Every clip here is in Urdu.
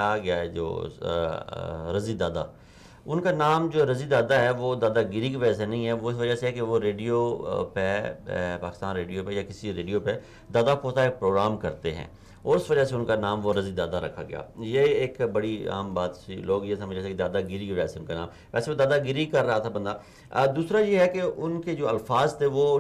آ گیا ہے جو رضی دادا، ان کا نام جو رضی دادا ہے وہ دادا گیری کی وجہ سے نہیں ہے، وہ اس وجہ سے ہے کہ وہ ریڈیو پہ پاکستان ریڈیو پہ یا کسی ریڈیو پہ دادا پوتا ایک پروگرام کرتے ہیں، اور اس وجہ سے ان کا نام وہ رضی دادا رکھا گیا۔ یہ ایک بڑی عام بات سی، لوگ یہ سمجھ رہے تھے کہ دادا گیری کی وجہ سے ان کا نام، ویسے وہ دادا گیری کر رہا تھا بندہ۔ دوسرا یہ ہے کہ ان کے جو الفاظ تھے وہ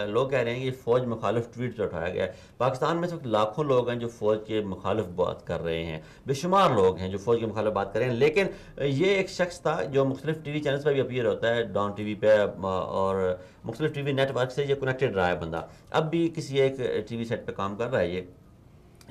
لوگ کہہ رہے ہیں کہ فوج مخالف ٹویٹ سے اٹھایا گیا ہے۔ پاکستان میں اس وقت لاکھوں لوگ ہیں جو فوج کے مخالف بات کر رہے ہیں، بے شمار لوگ ہیں جو فوج کے مخالف بات کر رہے ہیں، لیکن یہ ایک شخص تھا جو مختلف ٹی وی چینلز پہ بھی اپیئر ہوتا ہے، ڈان ٹی وی پہ اور مختلف ٹی وی نیٹ ورک سے یہ کنیکٹڈ رہا ہے بندہ، اب بھی کسی ایک ٹی وی سیٹ پہ کام کر رہا ہے یہ،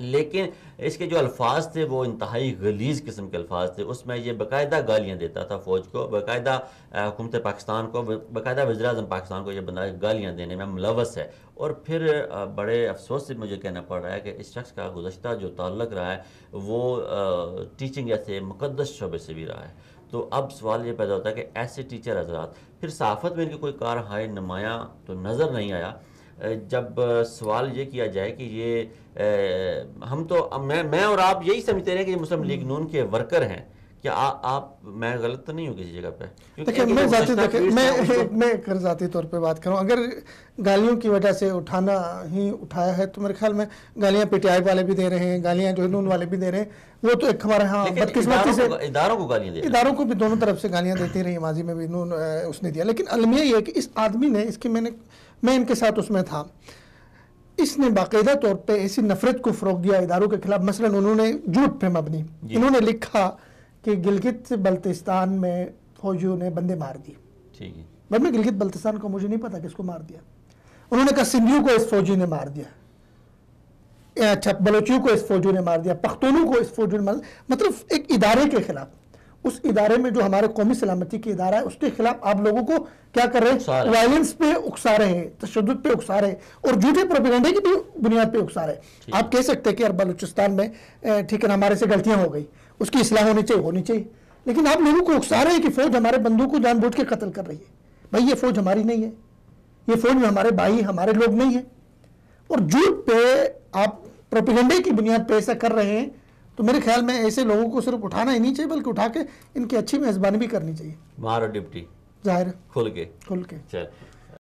لیکن اس کے جو الفاظ تھے وہ انتہائی غلیظ قسم کے الفاظ تھے۔ اس میں یہ باقاعدہ گالیاں دیتا تھا فوج کو، باقاعدہ حکومت پاکستان کو، باقاعدہ وزیر اعظم پاکستان کو یہ بندہ گالیاں دینے میں ملوث ہے۔ اور پھر بڑے افسوس سے مجھے کہنا پڑ رہا ہے کہ اس شخص کا گزشتہ جو تعلق رہا ہے وہ ٹیچنگ ایسے مقدس شعبے سے بھی رہا ہے۔ تو اب سوال یہ پیدا ہوتا ہے کہ ایسے ٹیچر حضرات، پھر صحافت میں ان کی کوئی کار ہائے نمایاں تو نظر نہیں آیا۔ جب سوال یہ کیا جائے کہ یہ ہم تو میں اور آپ یہی سمجھتے رہے کہ یہ مسلم لیگ نون کے ورکر ہیں، کیا آپ، میں غلط تو نہیں ہوں کسی جگہ پہ؟ دیکھیں میں ذاتی طور پہ بات کروں، اگر گالیوں کی وجہ سے اٹھایا ہے تو میرے خیال میں گالیاں پی ٹی آئی والے بھی دے رہے ہیں، گالیاں جو نون والے بھی دے رہے ہیں، وہ تو ایک ہمارے ہاں بدقسمتی سے اداروں کو گالیاں دے رہے ہیں، اداروں کو بھی دونوں طرف سے گالیاں دیتی رہی، ماضی میں بھی نون اس نے دیا، لیکن المیہ یہ ہے کہ اس آدمی نے، اس کی میں ان کے ساتھ اس میں تھا، اس نے باقاعدہ طور پہ ایسی نفرت کو فروغ دیا اداروں کے خلاف۔ مثلا انہوں نے جھوٹ پہ مبنی انہوں نے لکھا کہ گلگت بلتستان میں فوجیوں نے بندے مار دیے، ٹھیک ہے، بس میں گلگت بلتستان کو مجھے نہیں پتا کس کو مار دیا۔ انہوں نے کہا سندھیوں کو اس فوجی نے مار دیا، اچھا بلوچیوں کو اس فوجی نے مار دیا، پختونوں کو اس فوجی نے مار دیا، مطلب ایک ادارے کے خلاف، اس ادارے میں جو ہمارے قومی سلامتی کی ادارہ ہے اس کے خلاف آپ لوگوں کو کیا کر رہے ہیں، وائلنس پہ اکسا رہے ہیں، تشدد پہ اکسا رہے ہیں، اور جھوٹے پروپیگنڈے کی بھی بنیاد پہ اکسا رہے ہیں۔ آپ کہہ سکتے ہیں کہ بلوچستان میں ٹھیک ہے ہمارے سے غلطیاں ہو گئی، اس کی اصلاح ہونی چاہیے، لیکن آپ لوگوں کو اکسا رہے ہیں کہ فوج ہمارے بندوں کو جان بوجھ کے قتل کر رہی ہے۔ بھائی یہ فوج ہماری نہیں ہے، یہ فوج میں ہمارے بھائی ہمارے لوگ نہیں ہیں، اور جھوٹ پہ آپ پروپیگنڈے کی بنیاد پہ ایسا کر رہے ہیں، تو میرے خیال میں ایسے لوگوں کو صرف اٹھانا ہی نہیں چاہیے بلکہ اٹھا کے ان کی اچھی میزبانی بھی کرنی چاہیے، مارو ڈپٹی ظاہر کھل کے کھل کے۔ چل